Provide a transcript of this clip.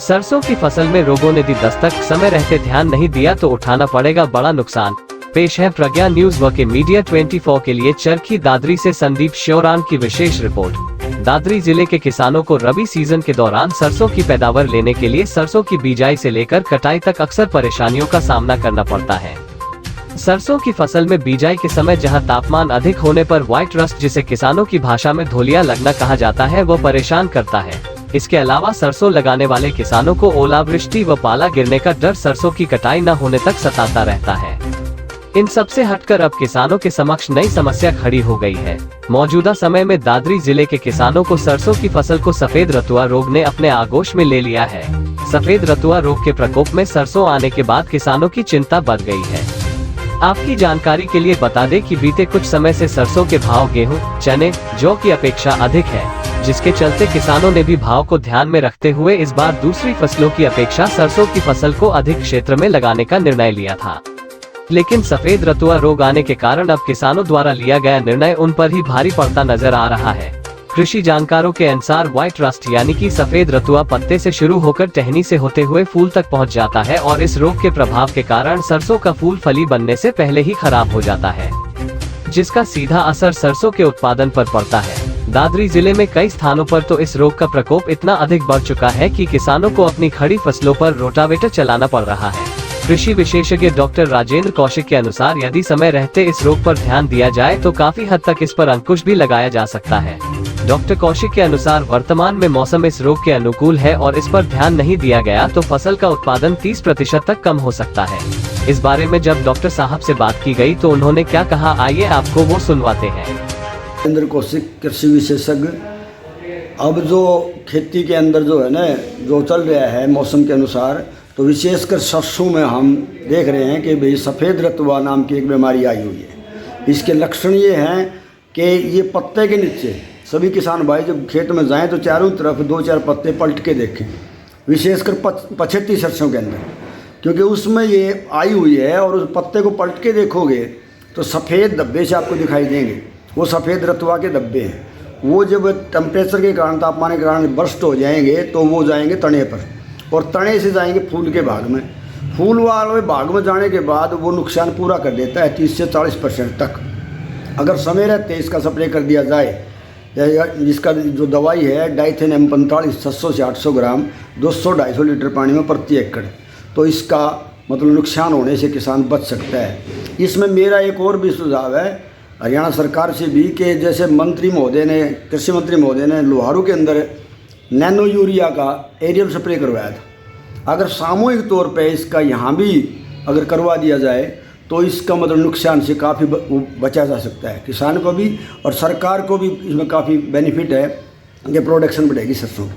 सरसों की फसल में रोगों ने दी दस्तक, समय रहते ध्यान नहीं दिया तो उठाना पड़ेगा बड़ा नुकसान। पेश है प्रज्ञा न्यूज व के मीडिया 24 के लिए चरखी दादरी से संदीप श्योरान की विशेष रिपोर्ट। दादरी जिले के किसानों को रबी सीजन के दौरान सरसों की पैदावार लेने के लिए सरसों की बिजाई से लेकर कटाई तक अक्सर परेशानियों का सामना करना पड़ता है। सरसों की फसल में बिजाई के समय जहां तापमान अधिक होने पर व्हाइट रस्ट, जिसे किसानों की भाषा में धोलिया लगना कहा जाता है, वो परेशान करता है। इसके अलावा सरसों लगाने वाले किसानों को ओलावृष्टि व पाला गिरने का डर सरसों की कटाई न होने तक सताता रहता है। इन सब से हटकर अब किसानों के समक्ष नई समस्या खड़ी हो गई है। मौजूदा समय में दादरी जिले के किसानों को सरसों की फसल को सफेद रतुआ रोग ने अपने आगोश में ले लिया है। सफेद रतुआ रोग के प्रकोप में सरसों आने के बाद किसानों की चिंता बढ़ गई है। आपकी जानकारी के लिए बता दें कि बीते कुछ समय से सरसों के भाव गेहूं, चने, जौ की अपेक्षा अधिक है, जिसके चलते किसानों ने भी भाव को ध्यान में रखते हुए इस बार दूसरी फसलों की अपेक्षा सरसों की फसल को अधिक क्षेत्र में लगाने का निर्णय लिया था। लेकिन सफेद रतुआ रोग आने के कारण अब किसानों द्वारा लिया गया निर्णय उन पर ही भारी पड़ता नजर आ रहा है। कृषि जानकारों के अनुसार व्हाइट रस्ट यानी कि सफेद रतुआ पत्ते से शुरू होकर टहनी से होते हुए फूल तक पहुंच जाता है और इस रोग के प्रभाव के कारण सरसों का फूल फली बनने से पहले ही खराब हो जाता है, जिसका सीधा असर सरसों के उत्पादन पर पड़ता है। दादरी जिले में कई स्थानों पर तो इस रोग का प्रकोप इतना अधिक बढ़ चुका है कि किसानों को अपनी खड़ी फसलों पर रोटावेटर चलाना पड़ रहा है। कृषि विशेषज्ञ डॉक्टर राजेंद्र कौशिक के अनुसार यदि समय रहते इस रोग पर ध्यान दिया जाए तो काफी हद तक इस पर अंकुश भी लगाया जा सकता है। डॉक्टर कौशिक के अनुसार वर्तमान में मौसम इस रोग के अनुकूल है और इस पर ध्यान नहीं दिया गया तो फसल का उत्पादन 30% तक कम हो सकता है। इस बारे में जब डॉक्टर साहब से बात की गई तो उन्होंने क्या कहा, आइए आपको वो सुनवाते हैं। राजेंद्र कौशिक, कृषि विशेषज्ञ। अब जो खेती के अंदर जो है ना, जो चल रहा है मौसम के अनुसार, तो विशेषकर सरसों में हम देख रहे हैं कि भाई सफ़ेद रतुआ नाम की एक बीमारी आई हुई है। इसके लक्षण ये हैं कि ये पत्ते के नीचे सभी किसान भाई जब खेत में जाएं तो चारों तरफ 2-4 पत्ते पलट के देखें, विशेषकर पछेती सरसों के अंदर, क्योंकि उसमें ये आई हुई है। और उस पत्ते को पलट के देखोगे तो सफ़ेद धब्बे से आपको दिखाई देंगे। वो सफ़ेद रतुआ के धब्बे हैं। वो जब टेम्परेचर के कारण, तापमान के कारण बर्स्ट हो जाएंगे तो वो जाएंगे तने पर और तने से जाएंगे फूल के भाग में। फूल वाले भाग में जाने के बाद वो नुकसान पूरा कर देता है 30 से 40% तक। अगर समय रहते इसका स्प्रे कर दिया जाए, जिसका जो दवाई है डाइथेन M45 700 से 800 ग्राम 200-250 लीटर पानी में प्रति एकड़, तो इसका मतलब नुकसान होने से किसान बच सकता है। इसमें मेरा एक और भी सुझाव है हरियाणा सरकार से भी कि जैसे मंत्री महोदय ने, कृषि मंत्री महोदय ने लोहारू के अंदर नैनो यूरिया का एरियल स्प्रे करवाया था। अगर सामूहिक तौर पे इसका यहाँ भी अगर करवा दिया जाए तो इसका मतलब नुकसान से काफ़ी बचा जा सकता है, किसान को भी और सरकार को भी इसमें काफ़ी बेनिफिट है कि प्रोडक्शन बढ़ेगी सरसों की।